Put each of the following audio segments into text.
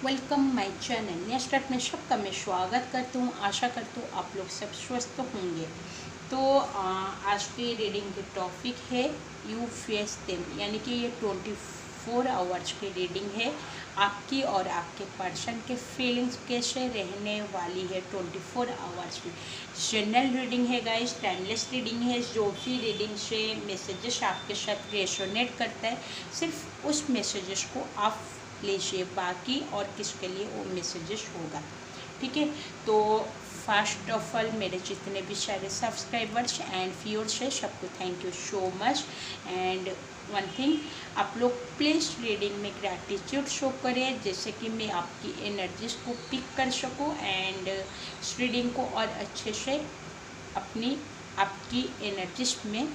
Welcome my channel नेस्टर्ट में सबका मैं स्वागत करती हूँ। आशा करती हूँ आप लोग सब स्वस्थ होंगे। तो आज की रीडिंग की टॉपिक है यू फेस देम, यानी कि ये 24 आवर्स की रीडिंग है। आपकी और आपके पर्सन के फीलिंग्स कैसे रहने वाली है 24 आवर्स में। जनरल रीडिंग है गाइस, टाइमलेस रीडिंग है। जो भी रीडिंग से मैसेजेस आपके साथ रेजोनेट करता है सिर्फ उस मैसेजेस को आप लीजिए, बाकी और किसके लिए वो मैसेजेस होगा, ठीक है। तो फर्स्ट ऑफ ऑल मेरे जितने भी सारे सब्सक्राइबर्स एंड व्यूअर्स है सबको thank you so much. And one thing, आप लोग प्लीज़ रीडिंग में ग्रैटिट्यूड शो करें, जैसे कि मैं आपकी एनर्जीज को पिक कर सकूं एंड इस रीडिंग को और अच्छे से आपकी एनर्जीज में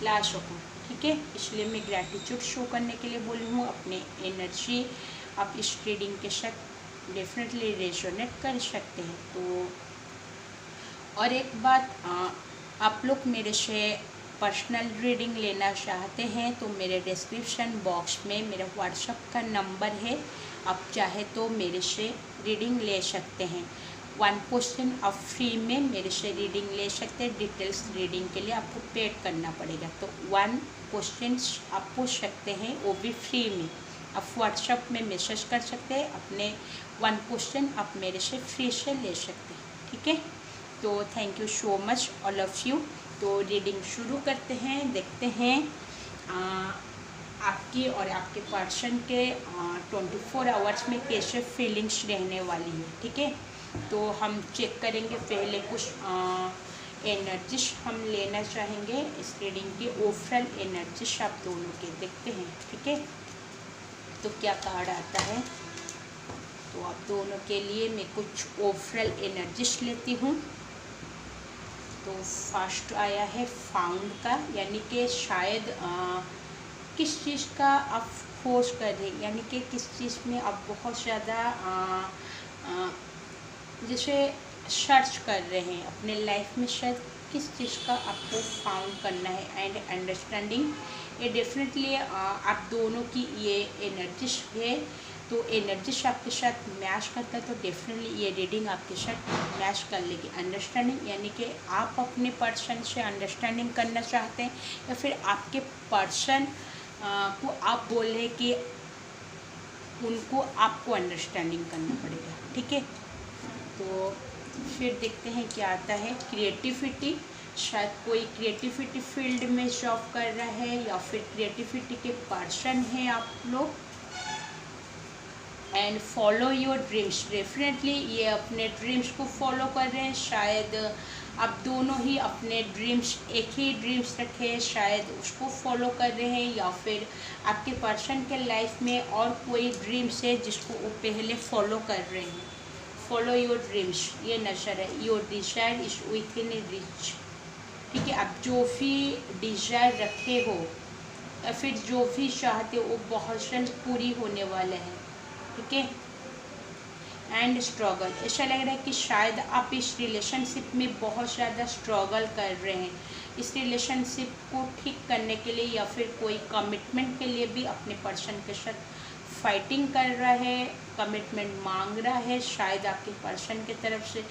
ला सकूं, ठीक है। इसलिए मैं ग्रैटिट्यूड शो करने के लिए बोली हूँ। अपने एनर्जी आप इस रीडिंग के साथ डेफिनेटली रेजोनेट कर सकते हैं। तो और एक बात, आप लोग मेरे से पर्सनल रीडिंग लेना चाहते हैं तो मेरे डिस्क्रिप्शन बॉक्स में मेरा व्हाट्सएप का नंबर है, आप चाहे तो मेरे से रीडिंग ले सकते हैं। 1 क्वेश्चन आप फ्री में मेरे से रीडिंग ले सकते हैं। डिटेल्स रीडिंग के लिए आपको पेड करना पड़ेगा, तो 1 क्वेश्चन आप पूछ सकते हैं, वो भी फ्री में। आप व्हाट्सएप में मैसेज कर सकते हैं, अपने 1 क्वेश्चन आप मेरे से फ्री से ले सकते हैं, ठीक है। तो thank you so much all of you. तो रीडिंग शुरू करते हैं, देखते हैं आपकी और आपके पर्सन के 24 आवर्स में कैसे फीलिंग्स रहने वाली है, ठीक है। तो हम चेक करेंगे, पहले कुछ एनर्जीज हम लेना चाहेंगे इस रीडिंग की। ओवरऑल एनर्जीज आप दोनों के देखते हैं, ठीक है। तो क्या कार्ड आता है, तो आप दोनों के लिए मैं कुछ ओवरऑल एनर्जीज लेती हूँ। तो फर्स्ट आया है फाउंड का, यानी कि शायद किस चीज़ का आप फोर्स कर रहे हैं, यानी कि किस चीज़ में आप बहुत ज़्यादा जैसे सर्च कर रहे हैं अपने लाइफ में, शायद किस चीज़ का आपको फाउंड करना है एंड अंडरस्टैंडिंग। ये डेफिनेटली आप दोनों की ये एनर्जीज है। तो एनर्जीज आपके साथ मैच करता है तो डेफिनेटली ये रीडिंग आपके साथ मैच कर लेगी। अंडरस्टैंडिंग, यानी कि आप अपने पर्सन से अंडरस्टैंडिंग करना चाहते हैं या फिर आपके पर्सन को आप बोल रहे हैं कि उनको आपको अंडरस्टैंडिंग करना पड़ेगा, ठीक है। तो फिर देखते हैं क्या आता है। क्रिएटिविटी, शायद कोई क्रिएटिविटी फील्ड में जॉब कर रहा है या फिर क्रिएटिविटी के पर्सन हैं आप लोग। And follow your dreams, definitely ये अपने ड्रीम्स को फॉलो कर रहे हैं। शायद आप दोनों ही अपने ड्रीम्स, एक ही ड्रीम्स रखे, शायद उसको फॉलो कर रहे हैं, या फिर आपके पर्सन के लाइफ में और कोई ड्रीम्स है जिसको वो पहले फॉलो कर रहे हैं। फॉलो योर ड्रीम्स, ये नजर है। Your desire is with in reach, ठीक है। आप जो भी डिजायर रखे हो या फिर जो भी चाहते हो वो बहुत जल्द पूरी होने वाला है, ठीक है। एंड स्ट्रगल, ऐसा लग रहा है कि शायद आप इस रिलेशनशिप में बहुत ज़्यादा स्ट्रगल कर रहे हैं। इस रिलेशनशिप को ठीक करने के लिए या फिर कोई कमिटमेंट के लिए भी अपने पर्सन के साथ फाइटिंग कर रहा है, कमिटमेंट मांग रहा है। शायद आपके पर्सन की तरफ से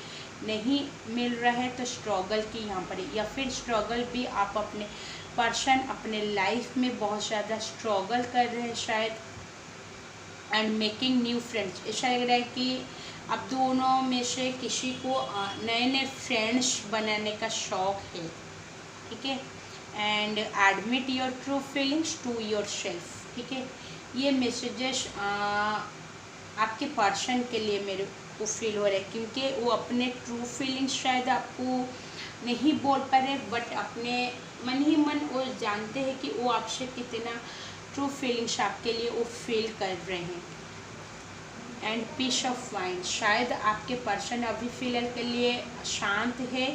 नहीं मिल रहा है तो स्ट्रगल की यहाँ पर, या फिर स्ट्रगल भी आप अपने पर्सन अपने लाइफ में बहुत ज़्यादा स्ट्रगल कर रहे हैं शायद। एंड मेकिंग न्यू फ्रेंड्स, ऐसा लग रहा है कि आप दोनों में से किसी को नए नए फ्रेंड्स बनाने का शौक है, ठीक है। And admit your true feelings to your self, ठीक है। ये मैसेजेस आपके पर्सन के लिए मेरे को फील हो रहा है, क्योंकि वो अपने ट्रू फीलिंग्स शायद आपको नहीं बोल पा रहे, बट अपने मन ही मन वो जानते हैं कि वो आपसे कितना ट्रू फीलिंग्स आपके लिए वो फील कर रहे हैं। एंड पीस ऑफ माइंड, शायद आपके पर्सन अभी फिलहाल के लिए शांत है,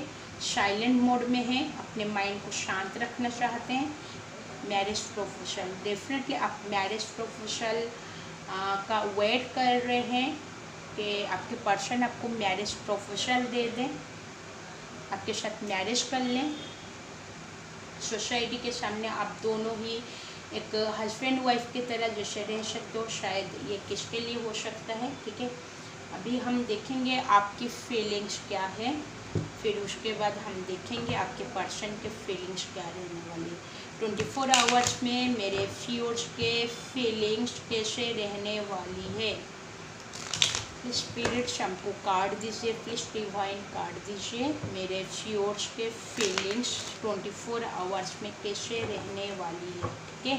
साइलेंट मोड में है, अपने माइंड को शांत रखना चाहते हैं। मैरिज प्रोपोजल, डेफिनेटली आप मैरिज प्रोपोजल का वेट कर रहे हैं कि आपके पर्सन आपको मैरिज प्रोपोजल दे दें, आपके साथ मैरिज कर लें। सोसाइटी के सामने आप दोनों ही एक हस्बैंड वाइफ की तरह जैसे रह सकते हो, शायद ये किसके लिए हो सकता है। ठीक है, अभी हम देखेंगे आपकी फीलिंग्स क्या है, फिर उसके बाद हम देखेंगे आपके पर्सन के फीलिंग्स क्या रहने वाली। 24 आवर्स में मेरे व्यूअर्स के फीलिंग्स कैसे रहने वाली है। स्पिरिट हमको कार्ड दीजिए प्लीज़, डिवाइन कार्ड दीजिए, मेरे व्यूअर्स के फीलिंग्स 24 आवर्स में कैसे रहने वाली है। ठीक है,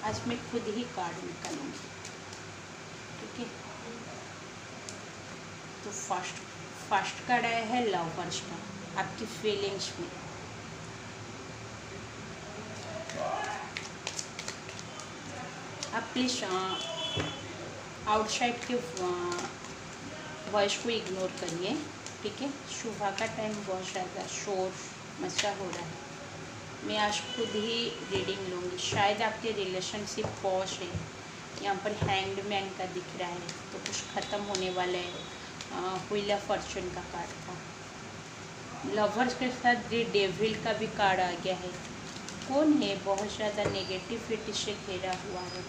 आज मैं खुद ही कार्ड निकालूंगी। ठीक है, तो फर्स्ट कार्ड आया है लवर्स का, आपकी फीलिंग्स में। आप प्लीज़ आउटसाइड के वॉइस को इग्नोर करिए। ठीक है, सुबह का टाइम बहुत ज़्यादा शोर मचा हो रहा है। मैं आज खुद ही रीडिंग लूँगी। शायद आपके रिलेशनशिप पॉज है, यहाँ पर हैंग्ड मैन का दिख रहा है, तो कुछ ख़त्म होने वाला है। व्हील ऑफ फॉर्चून का कार्ड था। लवर्स के साथ डेविल का भी कार्ड आ गया है। कौन है बहुत ज़्यादा नेगेटिविटी से घेरा हुआ है।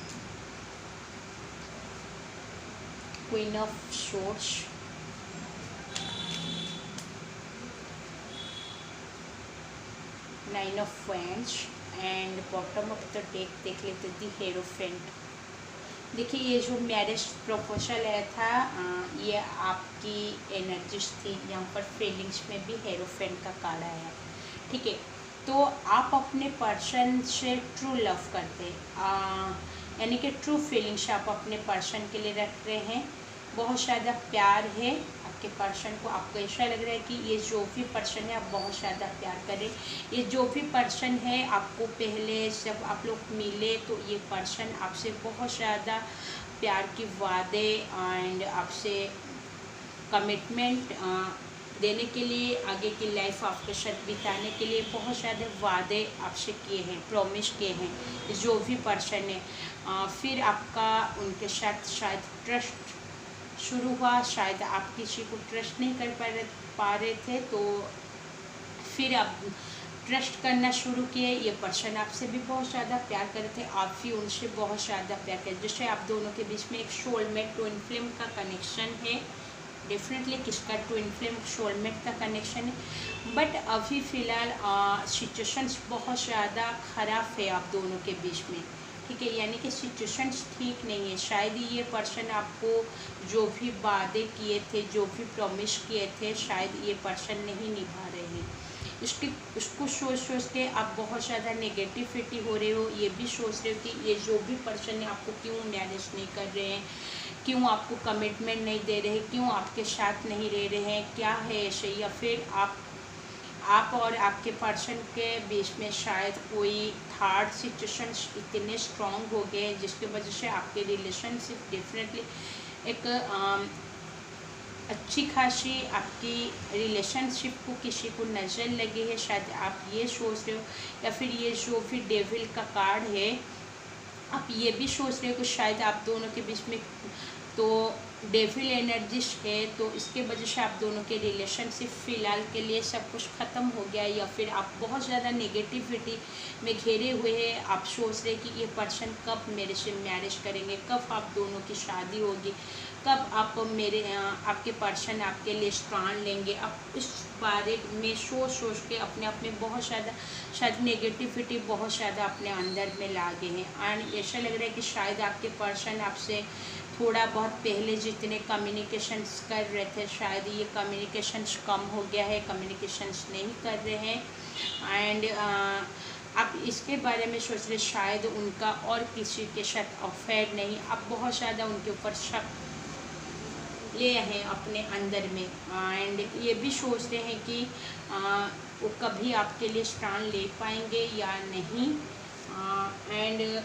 Queen of swords, nine of wands and bottom of the deck देख लेते दी हेरोफेंट। देखिए, ये जो मैरिज प्रपोजल आया था ये आपकी एनर्जीज थी। यहाँ पर फीलिंग्स में भी हेरोफेंट का कार्ड आया। ठीक है, तो आप अपने पर्सन से ट्रू लव करते, यानी कि ट्रू फीलिंग्स आप अपने पर्सन के लिए रख रहे हैं। बहुत ज़्यादा प्यार है आपके पर्सन को। आपको ऐसा लग रहा है कि ये जो भी पर्सन है आप बहुत ज़्यादा प्यार करें। ये जो भी पर्सन है, आपको पहले जब आप लोग मिले तो ये पर्सन आपसे बहुत ज़्यादा प्यार की वादे एंड आपसे कमिटमेंट देने के लिए, आगे की लाइफ आपके साथ बिताने के लिए बहुत ज़्यादा वादे आपसे किए हैं, प्रॉमिस किए हैं जो भी पर्सन है। फिर आपका उनके साथ शायद ट्रस्ट शुरू हुआ, शायद आप किसी को ट्रस्ट नहीं कर पा रहे थे, तो फिर आप ट्रस्ट करना शुरू किए। ये पर्सन आपसे भी बहुत ज़्यादा प्यार करते थे, आप भी उनसे बहुत ज़्यादा प्यार करते। जैसे आप दोनों के बीच में एक सोलमेट ट्विन फ्लेम का कनेक्शन है। डेफिनेटली किसका ट्विन फ्लेम सोलमेट का कनेक्शन है। बट अभी फ़िलहाल सिचुएशंस बहुत ज़्यादा ख़राब है आप दोनों के बीच में। ठीक है, यानी कि सिचुएशंस ठीक नहीं है। शायद ये पर्सन आपको जो भी वादे किए थे, जो भी प्रॉमिस किए थे, शायद ये पर्सन नहीं निभा रहे हैं। उसको सोच के आप बहुत ज़्यादा नेगेटिविटी हो रहे हो। ये भी सोच रहे हो कि ये जो भी पर्सन है आपको क्यों मैनेज नहीं कर रहे हैं, क्यों आपको कमिटमेंट नहीं दे रहे हैं, क्यों आपके साथ नहीं रह रहे हैं, क्या है ऐसे। या फिर आप और आपके पर्सन के बीच में शायद कोई थर्ड सिचुएशन इतने स्ट्रॉन्ग हो गए जिसकी वजह से आपके रिलेशनशिप डेफिनेटली एक अच्छी खासी आपकी रिलेशनशिप को किसी को नज़र लगी है, शायद आप ये सोच रहे हो। या फिर ये जो भी डेविल का कार्ड है, आप ये भी सोच रहे हो कि शायद आप दोनों के बीच में तो डेविल एनर्जीज है, तो इसके वजह से आप दोनों के रिलेशनशिप फ़िलहाल के लिए सब कुछ ख़त्म हो गया। या फिर आप बहुत ज़्यादा नेगेटिविटी में घिरे हुए हैं। आप सोच रहे कि ये पर्सन कब मेरे से मैरिज करेंगे, कब आप दोनों की शादी होगी, कब आप आपके पर्सन आपके लिए स्टैंड लेंगे। आप इस बारे में सोच के अपने आप में बहुत ज़्यादा शायद नेगेटिविटी बहुत ज़्यादा अपने अंदर में ला गए हैं। एंड ऐसा लग रहा है कि शायद आपके पर्सन आपसे थोड़ा बहुत पहले जितने कम्युनिकेशंस कर रहे थे, शायद ये कम्युनिकेशंस कम हो गया है, कम्युनिकेशंस नहीं कर रहे हैं। एंड आप इसके बारे में सोच रहे शायद उनका और किसी के साथ अफेयर नहीं, आप बहुत ज़्यादा उनके ऊपर शक ले हैं अपने अंदर में। एंड ये भी सोचते हैं कि वो कभी आपके लिए स्टैंड ले पाएंगे या नहीं। एंड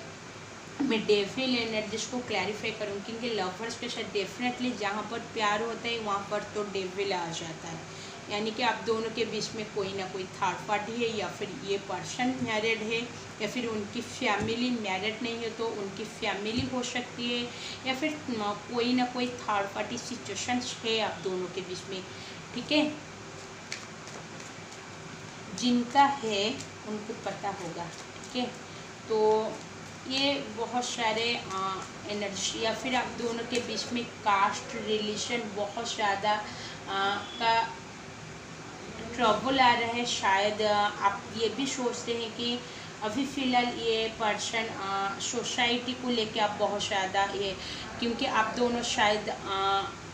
मैं डेविल एनर्जीज को क्लैरिफाई करूँ, क्योंकि लवर्स के साथ डेफिनेटली जहाँ पर प्यार होता है वहाँ पर तो डेविल आ जाता है। यानी कि आप दोनों के बीच में कोई ना कोई थर्ड पार्टी है, या फिर ये पर्सन मैरिड है, या फिर उनकी फैमिली मैरिड नहीं है तो उनकी फैमिली हो सकती है, या फिर कोई ना कोई थर्ड पार्टी सिचुएशन है आप दोनों के बीच में। ठीक है, जिनका है उनको पता होगा। ठीक है, तो ये बहुत सारे एनर्जी, या फिर आप दोनों के बीच में कास्ट रिलेशन बहुत ज़्यादा का ट्रबल आ रहा है। शायद आप ये भी सोचते हैं कि अभी फ़िलहाल ये पर्सन सोसाइटी को लेके आप बहुत ज़्यादा ये, क्योंकि आप दोनों शायद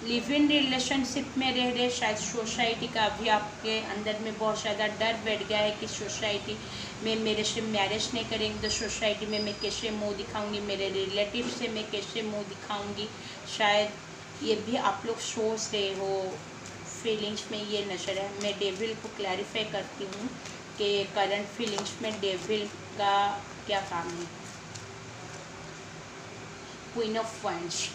लिव इन रिलेशनशिप में रह रहे, शायद सोसाइटी का अभी आपके अंदर में बहुत ज़्यादा डर बैठ गया है कि सोसाइटी में मेरे से मैरिज नहीं करेंगे तो सोसाइटी में मैं कैसे मुंह दिखाऊंगी, मेरे रिलेटिव से मैं कैसे मुंह दिखाऊंगी। शायद ये भी आप लोग सोच रहे हो, फीलिंग्स में ये नज़र है। मैं डेविल को क्लैरिफाई करती हूँ कि करंट फीलिंग्स में डेविल का क्या काम है। क्वीन ऑफ वांड्स,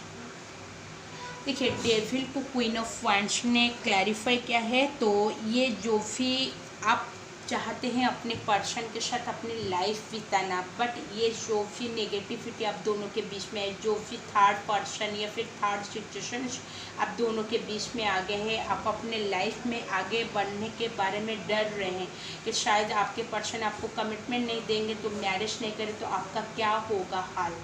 देखिए डेविल को क्वीन ऑफ वांड्स ने क्लैरिफाई किया है। तो ये जो भी आप चाहते हैं अपने पर्सन के साथ अपनी लाइफ बिताना, बट ये जो भी नेगेटिविटी आप दोनों के बीच में है, जो भी थर्ड पर्सन या फिर थर्ड सिचुएशन आप दोनों के बीच में आ गए हैं, आप अपने लाइफ में आगे बढ़ने के बारे में डर रहे हैं कि शायद आपके पर्सन आपको कमिटमेंट नहीं देंगे तो मैरिज नहीं करें तो आपका क्या होगा हाल।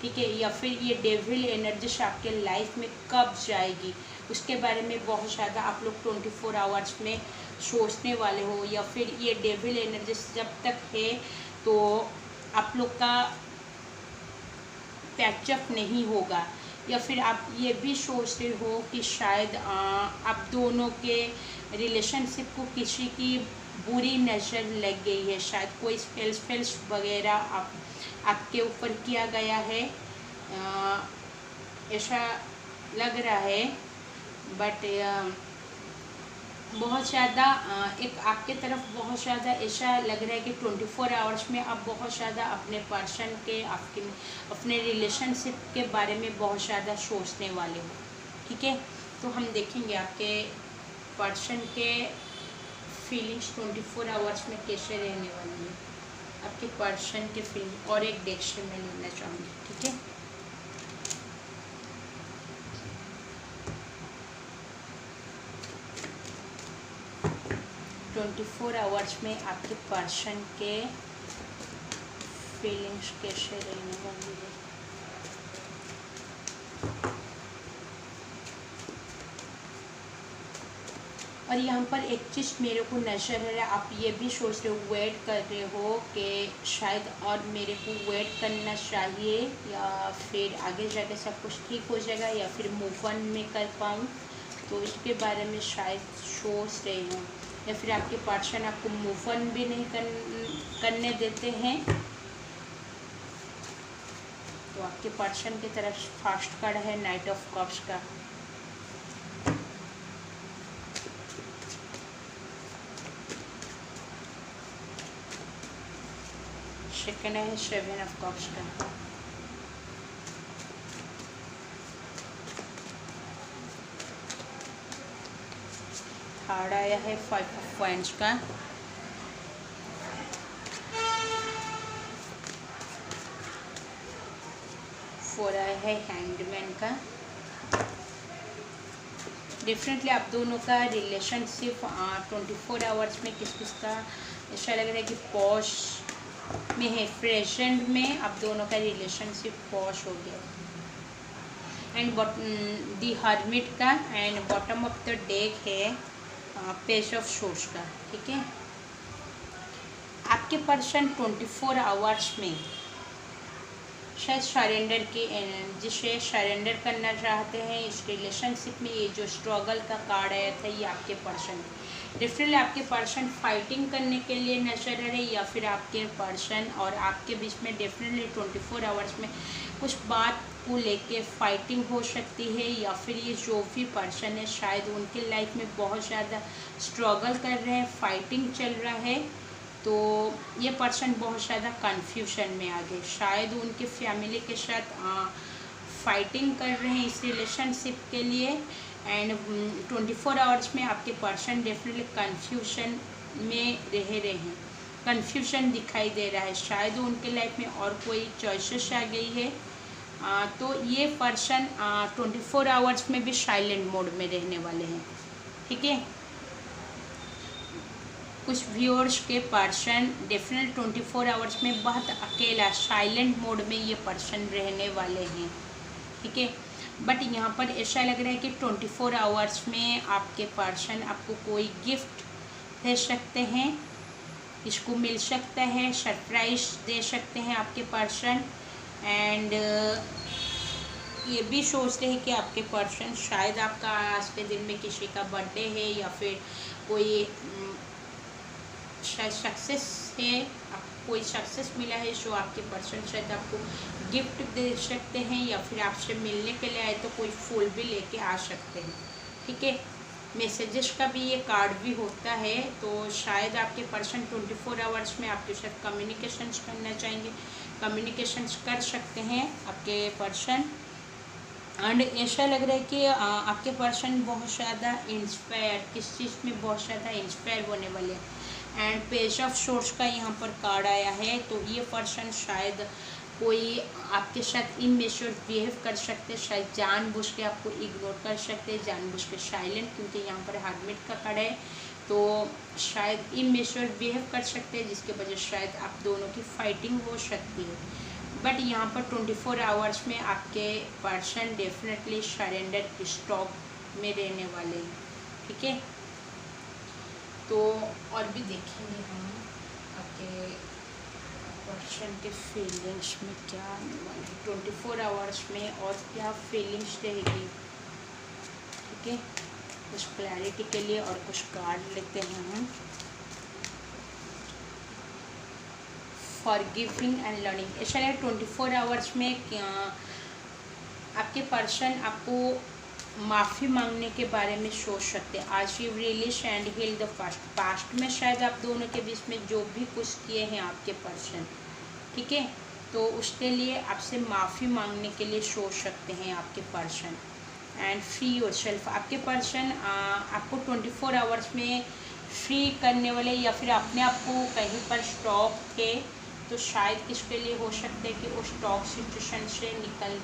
ठीक है, या फिर ये डेविल एनर्जी से आपके लाइफ में कब जाएगी उसके बारे में बहुत ज़्यादा आप लोग 24 आवर्स में सोचने वाले हो। या फिर ये डेविल एनर्जी जब तक है तो आप लोग का पैचअप नहीं होगा। या फिर आप ये भी सोच रहे हो कि शायद आप दोनों के रिलेशनशिप को किसी की बुरी नज़र लग गई है, शायद कोई स्पेल्स वगैरह आपके ऊपर किया गया है, ऐसा लग रहा है। बट बहुत ज़्यादा एक आपके तरफ बहुत ज़्यादा ऐसा लग रहा है कि 24 आवर्स में आप बहुत ज़्यादा अपने पर्सन के अपने रिलेशनशिप के बारे में बहुत ज़्यादा सोचने वाले हो। ठीक है, तो हम देखेंगे आपके पर्सन के फीलिंग्स 24 आवर्स में कैसे रहने वाली है। आपके पर्सन के फीलिंग और एक डेक से मैं लेना चाहूँगी। ठीक है, ट्वेंटी 24 आवर्स में आपके पर्सन के फीलिंग्स कैसे रहने वाली है। और यहाँ पर एक चीज़ मेरे को नज़र आ रहा है, आप ये भी सोच रहे हो, वेट कर रहे हो कि शायद और मेरे को वेट करना चाहिए या फिर आगे जाके सब कुछ ठीक हो जाएगा या फिर मूव ऑन में कर पाऊँ, तो इसके बारे में शायद सोच रहे हो। या फिर आपके पर्सन आपको मूव ऑन भी नहीं करने देते हैं। तो आपके पर्सन की तरफ फर्स्ट कार्ड है नाइट ऑफ कप्स का। सेकंड है 7 ऑफ कप्स का। थर्ड आया है 5 ऑफ वांड्स का। फोर आया है हैंगमैन का। डेफिनेटली आप दोनों का रिलेशनशिप 24 आवर्स में किस किस का ऐसा लग रहा है कि पॉज में है। प्रेजेंट में आप दोनों का रिलेशनशिप पॉज हो गया। एंड दी हर्मिट का and bottom of the deck है पेज ऑफ सोर्स का। ठीक है, आपके पर्सन 24 आवर्स में शायद सरेंडर की जिसे सरेंडर करना चाहते हैं इस रिलेशनशिप में। ये जो स्ट्रगल का कार्ड आया था ये आपके पर्सन डिफरेंटली आपके पर्सन फाइटिंग करने के लिए नजर आ रहे, या फिर आपके पर्सन और आपके बीच में डेफिनेटली 24 आवर्स में कुछ बात को लेके फाइटिंग हो सकती है। या फिर ये जो भी पर्सन है शायद उनके लाइफ में बहुत ज़्यादा स्ट्रगल कर रहे हैं, फाइटिंग चल रहा है। तो ये पर्सन बहुत ज़्यादा कन्फ्यूजन में आ गए, शायद उनके फैमिली के साथ फाइटिंग कर रहे हैं इस रिलेशनशिप के लिए। एंड 24 आवर्स में आपके पर्सन डेफिनेटली कन्फ्यूजन में रह रहे हैं, कन्फ्यूजन दिखाई दे रहा है, शायद उनके लाइफ में और कोई चॉइसेस आ गई है। तो ये पर्सन 24 आवर्स में भी साइलेंट मोड में रहने वाले हैं, ठीक है। कुछ व्यूअर्स के पर्सन डेफिनेट 24 आवर्स में बहुत अकेला साइलेंट मोड में ये पर्सन रहने वाले हैं, ठीक है। बट यहाँ पर ऐसा लग रहा है कि 24 आवर्स में आपके पर्सन आपको कोई गिफ्ट दे सकते हैं, इसको मिल सकता है, सरप्राइज दे सकते हैं आपके पर्सन। एंड ये भी सोचते हैं कि आपके पर्सन शायद आपका आज के दिन में किसी का बर्थडे है या फिर कोई शायद सक्सेस है, आपको कोई सक्सेस मिला है, सो आपके पर्सन शायद आपको गिफ्ट दे सकते हैं या फिर आपसे मिलने के लिए आए तो कोई फूल भी लेके आ सकते हैं, ठीक है। मैसेजेस का भी ये कार्ड भी होता है, तो शायद आपके पर्सन 24 आवर्स में आपके साथ कम्युनिकेशंस करना चाहेंगे, कम्युनिकेशंस कर सकते हैं आपके पर्सन। एंड ऐसा लग रहा है कि आपके पर्सन बहुत ज़्यादा इंस्पायर, किस चीज़ में बहुत ज़्यादा इंस्पायर होने वाले हैं। एंड पेज ऑफ सोर्स का यहाँ पर कार्ड आया है, तो ये पर्सन शायद कोई आपके साथ इमेच्योर बिहेव कर सकते हैं, शायद जानबूझ के आपको इग्नोर कर सकते हैं, जानबूझ के साइलेंट, क्योंकि यहाँ पर हार्डमिट का कार्ड है, तो शायद इमेच्योर बिहेव कर सकते हैं, जिसके वजह से शायद आप दोनों की फाइटिंग हो सकती है। बट यहाँ पर 24 आवर्स में आपके पर्सन डेफिनेटली सरेंडर स्टॉक में रहने वाले हैं, ठीक है। तो और भी देखेंगे हम आपके पर्सन के फीलिंग्स में क्या आने वाला है 24 आवर्स में, और क्या फीलिंग्स रहेगी, ठीक है। कुछ क्लैरिटी के लिए और कुछ कार्ड लेते हैं हम। फॉरगिविंग एंड लर्निंग, ऐसा है 24 आवर्स में आपके पर्सन आपको माफ़ी मांगने के बारे में सोच सकते हैं। आज you release and heal the past में शायद आप दोनों के बीच में जो भी कुछ किए हैं आपके पर्सन, ठीक है, तो उसके लिए आपसे माफ़ी मांगने के लिए सोच सकते हैं आपके पर्सन। एंड फ्री योरसेल्फ, आपके पर्सन आपको 24 आवर्स में फ्री करने वाले, या फिर अपने आप को कहीं पर स्टॉक थे तो शायद किसके लिए हो सकता है कि वो स्टॉक सिचुएशन से निकल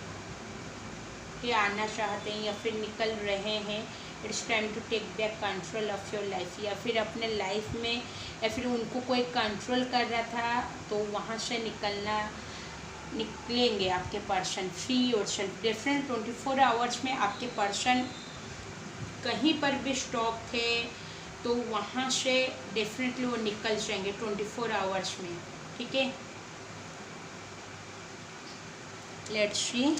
के आना चाहते हैं या फिर निकल रहे हैं। It's time to take back control of your life, या फिर अपने लाइफ में, या फिर उनको कोई कंट्रोल कर रहा था तो वहाँ से निकलेंगे आपके person. Free yourself, different 24 hours में आपके पर्सन कहीं पर भी स्टॉक थे तो वहाँ से डेफिनेटली वो निकल जाएंगे 24 आवर्स में, ठीक है। लेट्स सी,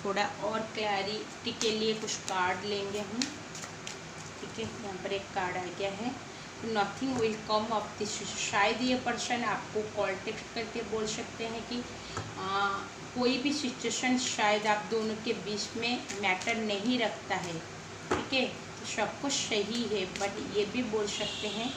थोड़ा और क्लैरिटी के लिए कुछ कार्ड लेंगे हम, ठीक है। यहाँ पर एक कार्ड आ गया है, nothing will come of this. शायद ये पर्सन आपको कॉल टेक्स्ट करके बोल सकते हैं कि कोई भी सिचुएशन शायद आप दोनों के बीच में मैटर नहीं रखता है, ठीक है, तो सब कुछ सही है, बट ये भी बोल सकते हैं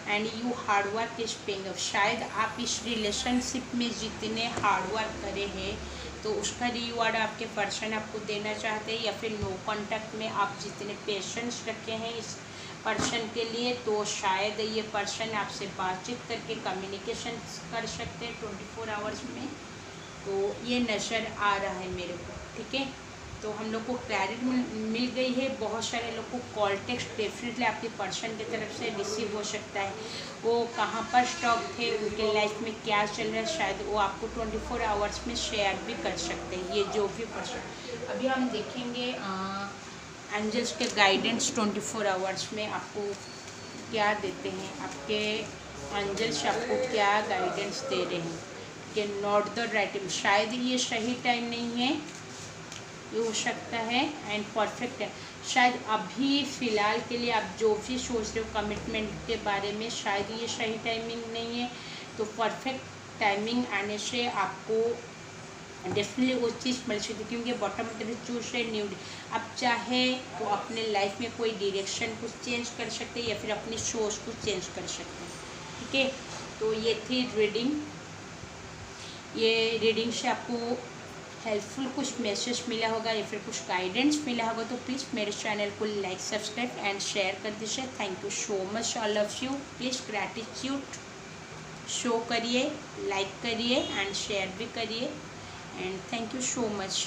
and you hard work is paying off. शायद आप इस रिलेशनशिप में जितने हार्डवर्क करे हैं तो उसका रिवार्ड आपके पर्सन आपको देना चाहते हैं, या फिर नो कॉन्टैक्ट में आप जितने पेशेंस रखे हैं इस पर्सन के लिए, तो शायद ये पर्सन आपसे बातचीत करके कम्युनिकेशन कर सकते हैं 24 आवर्स में। तो ये नज़र आ रहा है मेरे को, ठीक है। तो हम लोग को क्लैरिटी मिल गई है। बहुत सारे लोग को कॉल टेक्स्ट डेफिनेटली आपके पर्सन की तरफ से रिसीव हो सकता है। वो कहाँ पर स्टॉक थे, उनके लाइफ में क्या चल रहा है, शायद वो आपको 24 आवर्स में शेयर भी कर सकते हैं, ये जो भी पर्सन। अभी हम देखेंगे एंजल्स के गाइडेंस 24 आवर्स में आपको क्या देते हैं, आपके एंजल्स आपको क्या गाइडेंस दे रहे हैं कि नॉट द राइट टाइम। शायद ये सही टाइम नहीं है, ये हो सकता है, एंड परफेक्ट है। शायद अभी फ़िलहाल के लिए आप जो भी सोच रहे हो कमिटमेंट के बारे में, शायद ये सही टाइमिंग नहीं है, तो परफेक्ट टाइमिंग आने से आपको डेफिनेटली वो चीज़ मिल सकती है। क्योंकि बॉटम ऑफ चूज है न्यू, आप चाहे तो अपने लाइफ में कोई डायरेक्शन कुछ चेंज कर सकते हैं या फिर अपनी सोच को चेंज कर सकते हैं, ठीक है। तो ये थी रीडिंग। ये रीडिंग से आपको हेल्पफुल कुछ मैसेज मिला होगा या फिर कुछ गाइडेंस मिला होगा तो प्लीज़ मेरे चैनल को लाइक, सब्सक्राइब एंड शेयर कर दीजिए। Thank you so much all of you. Please gratitude show करिए, लाइक करिए एंड शेयर भी करिए and thank you so much.